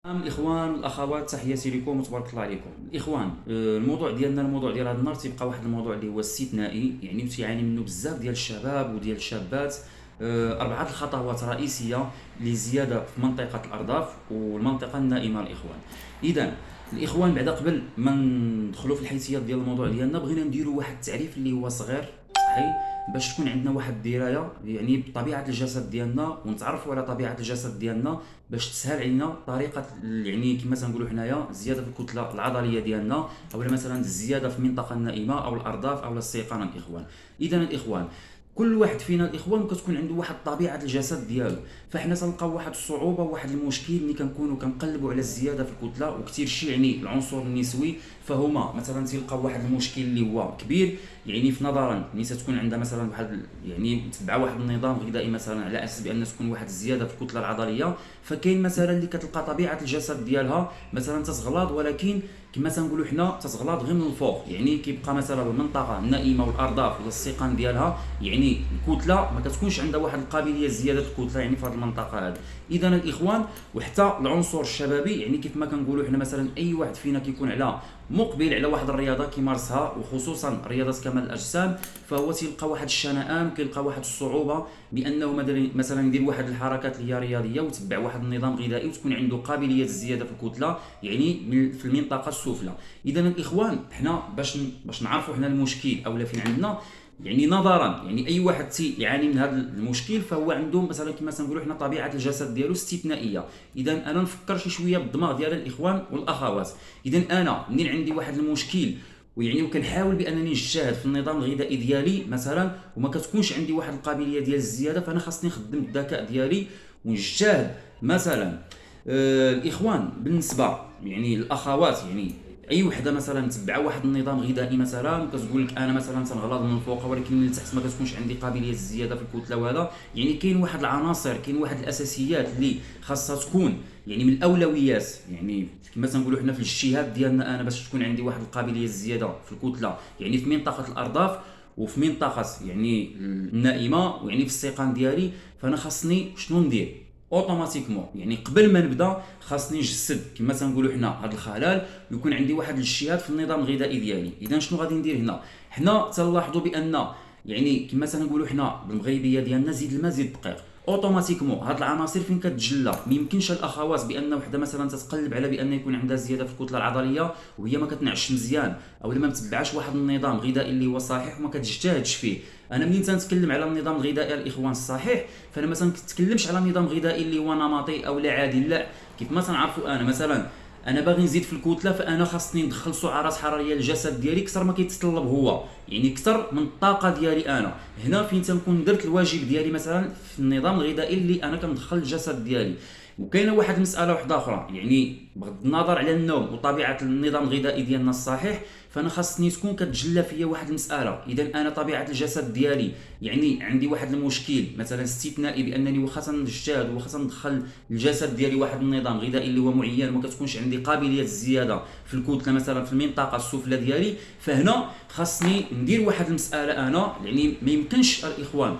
الاخوان والاخوات، تحياتي لكم وتبارك الله عليكم الاخوان. الموضوع ديالنا، الموضوع ديال هذا النهار تيبقى واحد الموضوع اللي هو استثنائي، يعني وتيعاني منه بزاف ديال الشباب وديال الشابات. اربعه الخطوات رئيسيه لزياده في منطقه الارداف والمنطقه النائمه الاخوان. اذا الاخوان، بعد قبل ما ندخلوا في الحيثيات ديال الموضوع ديالنا، بغينا نديروا واحد التعريف اللي هو صغير صحي، باش تكون عندنا واحد الدرايه يعني بطبيعه الجسد ديالنا، ونتعرفوا على طبيعه الجسد ديالنا باش تسهل علينا طريقه، يعني كما تنقولوا حنايا، زياده في الكتله العضليه ديالنا، او مثلا الزياده في المنطقه النائمه او الارداف او السيقان الاخوان. اذا الاخوان، كل واحد فينا الاخوان كتكون عنده واحد طبيعه الجسد ديالو، فاحنا تلقاو واحد الصعوبه وواحد المشكل ملي كنكونوا كنقلبوا على الزياده في الكتله، وكثير شيء يعني العنصر النسوي، فهما مثلا تلقاو واحد المشكل اللي هو كبير، يعني في نظرا النساء تكون عندها مثلا واحد، يعني متبعه واحد النظام غذائي مثلا على اساس بان تكون واحد الزياده في الكتله العضليه. فكاين مثلا اللي كتلقى طبيعه الجسد ديالها مثلا تتغلاض، ولكن كما تنقولوا حنا تتغلاض غير من الفوق، يعني كيبقى مثلا المنطقه النائمه والارداف ولا السيقان ديالها، يعني الكتله ما كتكونش عندها واحد القابليه لزياده الكتله يعني في هذه المنطقه هذه. اذا الاخوان، وحتى العنصر الشبابي، يعني كيف ما كنقولوا حنا مثلا اي واحد فينا كيكون على مقبل على واحد الرياضه كيمارسها، وخصوصا رياضه كمال الاجسام، فهو تيلقى واحد الشنآن وكيلقى واحد الصعوبه بانه مثلا يدير واحد الحركات اللي هي رياضيه ويتبع واحد النظام غذائي وتكون عنده قابليه الزياده في الكتله، يعني في المنطقه السفلى. اذا الاخوان، حنا باش نعرفوا حنا المشكل اولا فين عندنا، يعني نظرا يعني اي واحد يعاني من هذا المشكل، فهو عنده مثلا كما تنقولوا حنا طبيعه الجسد ديالو استثنائيه. اذا انا نفكر شي شويه بالدماغ ديال الاخوان والاخوات. اذا انا منين عندي واحد المشكل، ويعني وكنحاول بانني نجتهد في النظام الغذائي ديالي مثلا، وما كتكونش عندي واحد القابليه ديال الزياده، فانا خاصني نخدم الذكاء ديالي ونجتهد مثلا. الاخوان بالنسبه يعني الاخوات، يعني اي وحده مثلا متبعه واحد النظام غذائي مثلا كتقول لك انا مثلا تنغلظ من الفوق ولكن من التحت ما كتكونش عندي قابليه الزياده في الكتله، وهذا يعني كاين واحد العناصر، كاين واحد الاساسيات اللي خاصها تكون يعني من الاولويات، يعني كما تنقولوا حنا في الاجتهاد ديالنا انا باش تكون عندي واحد القابليه الزياده في الكتله، يعني في منطقه الارداف وفي منطقه يعني النائمه ويعني في السيقان ديالي. فانا خاصني شنو ندير اوتوماتيكمون، يعني قبل ما نبدا خاصني نجسد كما تنقولوا حنا هذا الخلل، ويكون عندي واحد الاجتهاد في النظام الغذائي ديالي. اذا شنو غادي ندير هنا؟ حنا تنلاحظوا بان يعني كما تنقولوا حنا بالمغربيه ديالنا، زيد الماء زيد الدقيق. اوتوماتيكمون هاد العناصر فين كتجلى؟ ما يمكنش الاخوات بان وحده مثلا تتقلب على بان يكون عندها زياده في الكتله العضليه وهي ما كتنعش مزيان، او ما متبعاش واحد النظام غذائي اللي هو صحيح وما كتجتهدش فيه. انا منين تنتكلم على النظام الغذائي الاخوان الصحيح، فانا ما تنتكلمش على نظام غذائي اللي هو نمطي او لا عادي، لا. كيف ما تنعرفوا انا مثلا، انا باغي نزيد في الكتله، فانا خاصني ندخل سعرات حراريه للجسد ديالي اكثر ما كيتطلب هو، يعني اكثر من الطاقه ديالي انا. هنا فين تنكون درت الواجب ديالي مثلا في النظام الغذائي اللي انا كندخل الجسد ديالي. وكاينه واحد المساله واحده اخرى، يعني بغض النظر على النوم وطبيعه النظام الغذائي ديالنا الصحيح، فانا خاصني تكون كتجلى فيا واحد المساله. اذا انا طبيعه الجسد ديالي يعني عندي واحد المشكل مثلا استثنائي، بانني واخا نجتهد واخا ندخل الجسد ديالي واحد النظام غذائي اللي هو معين، وما كتكونش عندي قابليه الزياده في الكتله مثلا في المنطقه السفلى ديالي، فهنا خاصني ندير واحد المساله انا. يعني ما يمكنش الاخوان،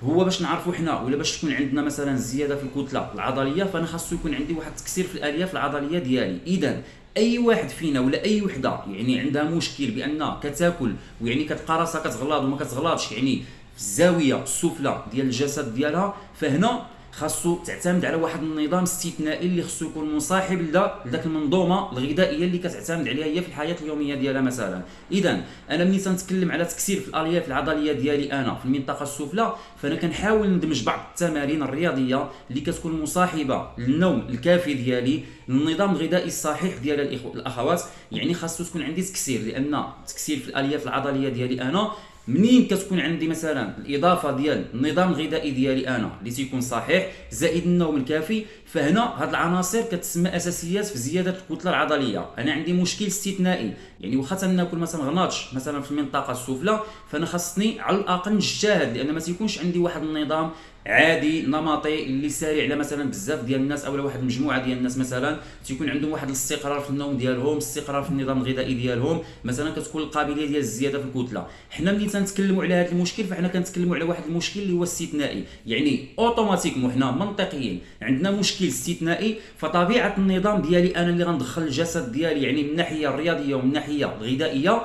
هو باش نعرفوا حنا ولا باش تكون عندنا مثلا زياده في الكتله العضليه، فانا خاصو يكون عندي واحد التكسير في الالياف العضليه ديالي. اذا اي واحد فينا ولا اي وحده يعني عندها مشكل بان كتاكل ويعني كتلقى راسها كتغلاض وما كتغلاضش، يعني في الزاويه السفلى ديال الجسد ديالها، فهنا خاصو تعتمد على واحد النظام استثنائي اللي خصو يكون مصاحب لذاك المنظومه الغذائيه اللي كتعتمد عليها هي في الحياه اليوميه ديالها مثلا. اذا انا ملي تنتكلم على تكسير في الالياف العضليه ديالي انا في المنطقه السفلى، فانا كنحاول ندمج بعض التمارين الرياضيه اللي كتكون مصاحبه للنوم الكافي ديالي، للنظام الغذائي الصحيح ديال الاخوات. يعني خاصو تكون عندي تكسير، لان تكسير في الالياف العضليه ديالي انا منين كتكون عندي مثلا الاضافه ديال النظام الغذائي ديالي انا اللي تيكون صحيح زائد النوم الكافي، فهنا هاد العناصر كتسمى اساسيات في زياده الكتله العضليه. انا عندي مشكل استثنائي، يعني واخا تناكل مثلا غناطش مثلا في المنطقه السفلى، فانا خاصني على الاقل نجتهد، لان ما تيكونش عندي واحد النظام عادي نمطي اللي ساري على مثلا بزاف ديال الناس اولا واحد المجموعه ديال الناس مثلا تيكون عندهم واحد الاستقرار في النوم ديالهم، استقرار في النظام الغذائي ديالهم، مثلا كتكون القابليه ديال الزياده في الكتله. حنا ملي تنتكلموا على هذا المشكل فحنا كنتكلموا على واحد المشكل اللي هو استثنائي، يعني اوتوماتيكمون حنا منطقيا عندنا مشكل استثنائي، فطبيعه النظام ديالي انا اللي غندخل الجسد ديالي يعني من الناحيه الرياضيه ومن الناحيه الغذائيه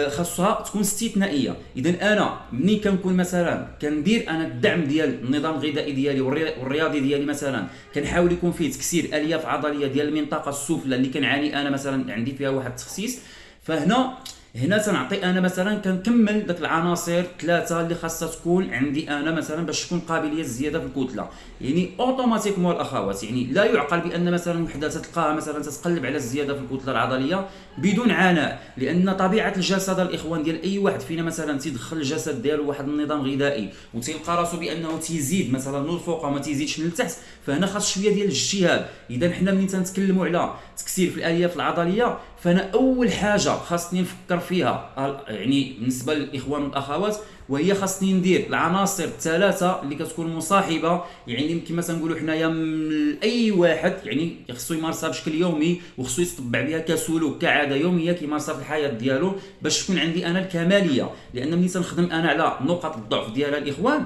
خاصها تكون استثنائيه. اذا انا ملي كنكون مثلا كندير انا الدعم ديال النظام الغذائي ديالي والرياضي ديالي، مثلا كنحاول يكون فيه تكسير الياف عضليه ديال المنطقه السفلى اللي كنعاني انا مثلا عندي فيها واحد التخسيس، فهنا تنعطي انا مثلا كنكمل داك العناصر ثلاثه اللي خاصها تكون عندي انا مثلا باش تكون قابليه الزياده في الكتله. يعني اوتوماتيكمون الاخوات يعني لا يعقل بان مثلا وحده تلقاها مثلا تتقلب على الزياده في الكتله العضليه بدون عناء، لان طبيعه الجسد الاخوان ديال اي واحد فينا مثلا تيدخل الجسد ديالو واحد النظام غذائي وتلقى راسو بانه تيزيد مثلا من الفوق وما تيزيدش من التحت، فهنا خاص شويه ديال الاجتهاد. اذا حنا ملي تنتكلموا على تكسير في الالياف العضليه فانا اول حاجه خاصني نفكر فيها يعني بالنسبه للاخوان والاخوات وهي خاصني ندير العناصر الثلاثه اللي كتكون مصاحبه، يعني كما تنقولوا حنايا اي واحد يعني خصو يمارسها بشكل يومي وخصو يتطبع بها كسلوك كعاده يوميه كيمارسها في الحياه ديالو باش تكون عندي انا الكماليه. لان ملي تنخدم انا على نقاط الضعف ديال الاخوان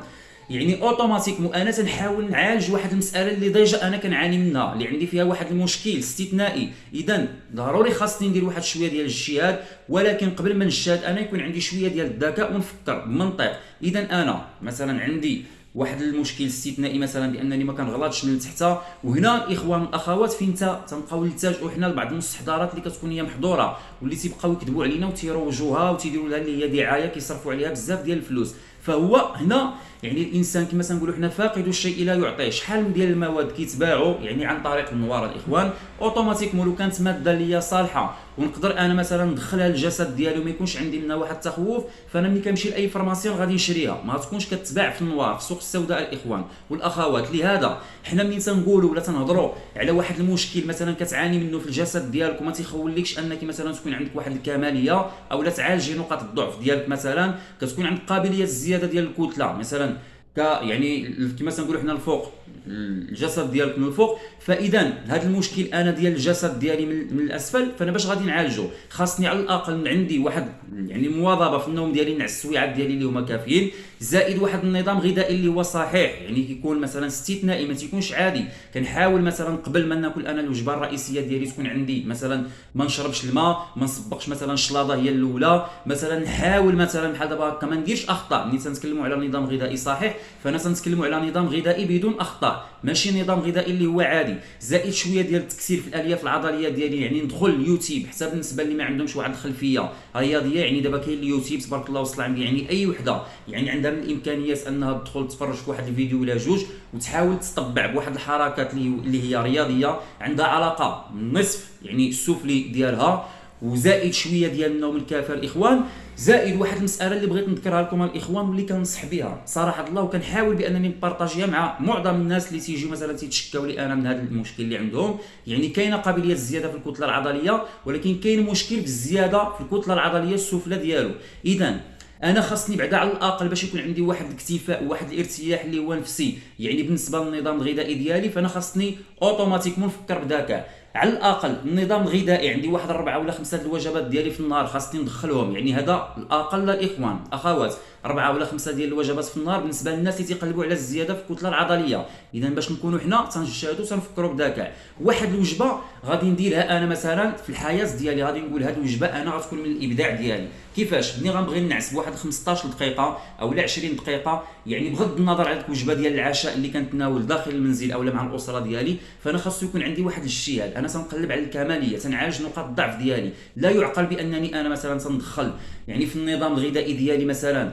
يعني اوتوماتيكمون انا تنحاول نعالج واحد المساله اللي ديجا انا كنعاني منها اللي عندي فيها واحد المشكل استثنائي. اذا ضروري خاصني ندير واحد شويه ديال الاجتهاد، ولكن قبل ما نجتهد انا يكون عندي شويه ديال الذكاء ونفكر بمنطق. اذا انا مثلا عندي واحد المشكل استثنائي مثلا بانني ما كنغلطش من تحت، وهنا الاخوان والاخوات فين تنبقاو نلتجئوا حنا لبعض المستحضرات اللي كتكون هي محظوره واللي تيبقاو يكذبوا علينا وتيروجوها وتيديروا لها اللي هي دعايه كيصرفوا عليها بزاف ديال الفلوس. فهو هنا يعني الانسان كما تنقولوا حنا فاقد الشيء لا يعطيه. شحال ديال المواد كيتباعوا يعني عن طريق النوار الاخوان اوتوماتيكمون لو كانت ماده اللي هي صالحه ونقدر انا مثلا ندخلها للجسد ديالي وما يكونش عندي منها واحد التخوف، فانا ملي كنمشي لاي فرماسيون غادي نشريها، ما تكونش كتباع في النوار في السوق السوداء الاخوان والاخوات. لهذا حنا ملي تنقولوا ولا تنهضروا على واحد المشكل مثلا كتعاني منه في الجسد ديالك وما تيخولكش انك مثلا تكون عندك واحد الكماليه او لا تعالجي نقاط الضعف ديالك، مثلا كتكون عندك قابليه الزياده ديال الكتله مثلا يعني كما تنقولوا حنا الفوق الجسد ديالك من الفوق، فاذا هذا المشكل انا ديال الجسد ديالي من الاسفل، فانا باش غادي نعالجه خاصني على الاقل عندي واحد يعني مواظبه في النوم ديالي، نعس السويعات ديالي اللي هما كافيين، زائد واحد النظام غذائي اللي هو صحيح يعني كيكون مثلا استثنائي ما تيكونش عادي. كنحاول مثلا قبل ما ناكل انا الوجبه الرئيسيه ديالي تكون عندي مثلا ما نشربش الماء، ما نسبقش مثلا الشلاضه هي الاولى، مثلا نحاول مثلا بحال دابا هكا ما نديرش اخطاء. ملي تنتكلموا على نظام غذائي صحيح فانا تنتكلموا على نظام غذائي بدون اخطاء، ماشي نظام غذائي اللي هو عادي. زائد شويه ديال التكسير في الالياف العضليه ديالي، يعني ندخل اليوتيوب حتى بالنسبه اللي ما عندهمش واحد الخلفيه رياضيه، يعني دابا كاين اليوتيوب تبارك الله وصل عندي يعني اي وحده يعني عندها من الامكانيات انها تدخل تفرج في واحد الفيديو ولا جوج وتحاول تطبع بواحد الحركات اللي هي رياضيه عندها علاقه بالنصف يعني السفلي ديالها، وزائد شويه ديال النوم الكافي الاخوان. زائد واحد المساله اللي بغيت نذكرها لكم الاخوان واللي كنصح بها صراحه الله وكنحاول بانني نبارطاجيها مع معظم الناس اللي تيجيو مثلا تيتشكاو لي انا من هذا المشكل اللي عندهم. يعني كاينه قابليه الزياده في الكتله العضليه، ولكن كاين مشكل في الزياده في الكتله العضليه السفلى ديالو. اذا انا خاصني بعدا على الاقل باش يكون عندي واحد الاكتفاء وواحد الارتياح اللي هو نفسي يعني بالنسبه للنظام الغذائي ديالي، فانا خاصني اوتوماتيكمون نفكر بذكاء. على الاقل النظام الغذائي عندي واحد 4 ولا 5 الوجبات ديالي في النهار خاصني ندخلهم، يعني هذا الاقل الاخوان اخوات 4 ولا 5 ديال الوجبات في النهار بالنسبه للناس اللي تيقلبوا على الزياده في الكتله العضليه. اذا باش نكونوا حنا تنجتهدوا تنفكروا بذكاء. واحد الوجبه غادي نديرها انا مثلا في الحياه ديالي، غادي نقول هذه الوجبه انا غتكون من الابداع ديالي. كيفاش؟ ملي غنبغي نعس بواحد 15 دقيقه او لا 20 دقيقه، يعني بغض النظر على الوجبه ديال العشاء اللي كنتناول داخل المنزل او مع الاسره ديالي، فانا خاصو يكون عندي واحد الاجتهاد. انا تنقلب على الكماليه، تنعالج نقاط الضعف ديالي. لا يعقل بانني انا مثلا تندخل يعني في النظام الغذائي ديالي مثلا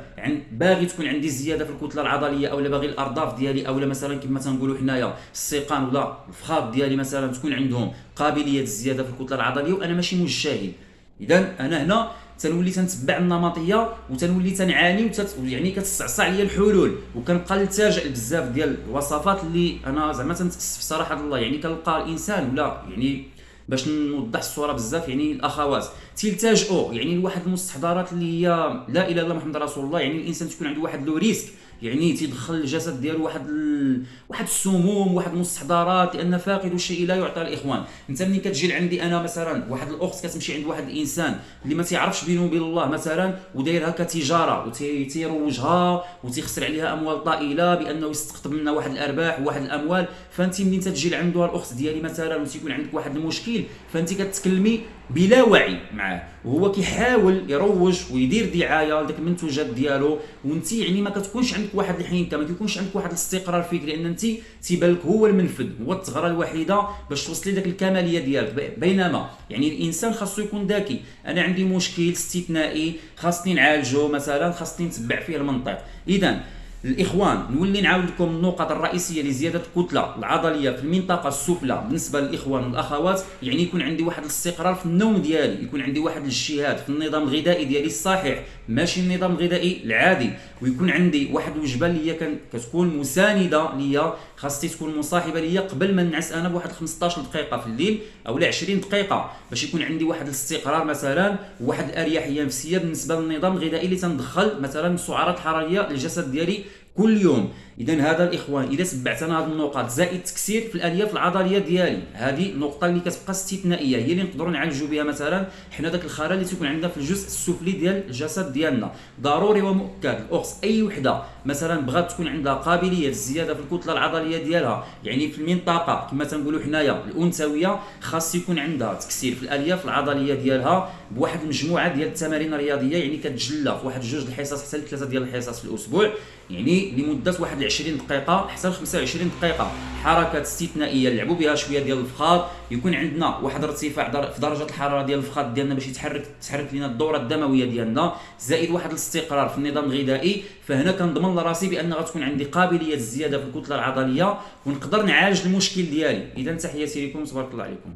باغي تكون عندي زياده في الكتله العضليه او باغي الارداف ديالي او مثلا كما تنقولوا حنايا السيقان ولا الفخاذ ديالي مثلا تكون عندهم قابليه الزياده في الكتله العضليه وانا ماشي مجتهد. اذا انا هنا تنولي تنتبع النمطيه وتنولي تنعاني يعني كتصعصع لي الحلول، وكنبقى نلتجئ لبزاف ديال الوصفات اللي انا زعما تنتاسف صراحه الله. يعني كنلقى الانسان ولا يعني باش نوضح الصوره بزاف يعني الاخوات تلتاجئوا يعني لواحد المستحضرات اللي هي لا اله الا الله محمد رسول الله. يعني الانسان تكون عنده واحد لو ريسك يعني تيدخل الجسد ديالو واحد السموم، واحد المستحضرات، لان فاقد الشيء لا يعطى الاخوان. انت ملي كتجي عندي انا مثلا، واحد الاخت كتمشي عند واحد الانسان اللي ما تيعرفش بينه وبين الله مثلا، ودايرها كتجاره وتيروجها وتيخسر عليها اموال طائله بانه يستقطب منها واحد الارباح وواحد الاموال، فانت ملي انت تجي لعندها الاخت ديالي مثلا وتيكون عندك واحد المشكل، فانت كتكلمي بلا وعي معاه، وهو كيحاول يروج ويدير دعايه لذاك المنتوجات ديالو، وانت يعني ما كتكونش عندك واحد الحنكه، ما كيكونش عندك واحد الاستقرار فيك، لان انت تيبان لك هو المنفذ، هو الثغره الوحيده باش توصلي لذاك الكماليه ديالك. بينما يعني الانسان خاصو يكون ذكي، انا عندي مشكل استثنائي خاصني نعالجه مثلا، خاصني نتبع فيه المنطق. اذا الاخوان نولي نعاود لكم النقط الرئيسيه لزياده الكتله العضليه في المنطقه السفلى بالنسبه للاخوان والاخوات. يعني يكون عندي واحد الاستقرار في النوم ديالي، يكون عندي واحد الاجتهاد في النظام الغذائي ديالي الصحيح، ماشي النظام الغذائي العادي، ويكون عندي واحد الوجبه اللي هي كتكون مسانده ليا، خاصتي تكون مصاحبه ليا قبل ما نعس انا بواحد 15 دقيقه في الليل او 20 دقيقه، باش يكون عندي واحد الاستقرار مثلا وواحد الاريحيه نفسيه بالنسبه للنظام الغذائي اللي تندخل مثلا السعرات الحراريه للجسد ديالي كل يوم. اذا هذا الاخوان اذا تبعت انا هذه النقاط زائد تكسير في الالياف العضليه ديالي، هذه النقطه اللي كتبقى استثنائيه هي اللي نقدروا نعالجوا بها مثلا حنا داك الخلل اللي تيكون عندنا في الجزء السفلي ديال الجسد ديالنا. ضروري ومؤكد الاخت اي وحده مثلا بغات تكون عندها قابليه للزياده في الكتله العضليه ديالها، يعني في المنطقه كما تنقولوا حنايا الانثويه، خاص يكون عندها تكسير في الالياف العضليه ديالها بواحد المجموعه ديال التمارين الرياضيه، يعني كتجلى في واحد 2 الحصص حتى 3 ديال الحصص في الاسبوع، يعني لمده واحد 20 دقيقه حتى 25 دقيقه، حركات استثنائيه نلعبوا بها شويه ديال الفخاذ، يكون عندنا واحد الارتفاع في درجه الحراره ديال الفخاذ ديالنا باش تحرك لنا الدوره الدمويه ديالنا، زائد واحد الاستقرار في النظام الغذائي. فهنا كنضمن لراسي بان غتكون عندي قابليه للزياده في الكتله العضليه ونقدر نعالج المشكل ديالي. اذا تحياتي لكم، تبارك الله عليكم.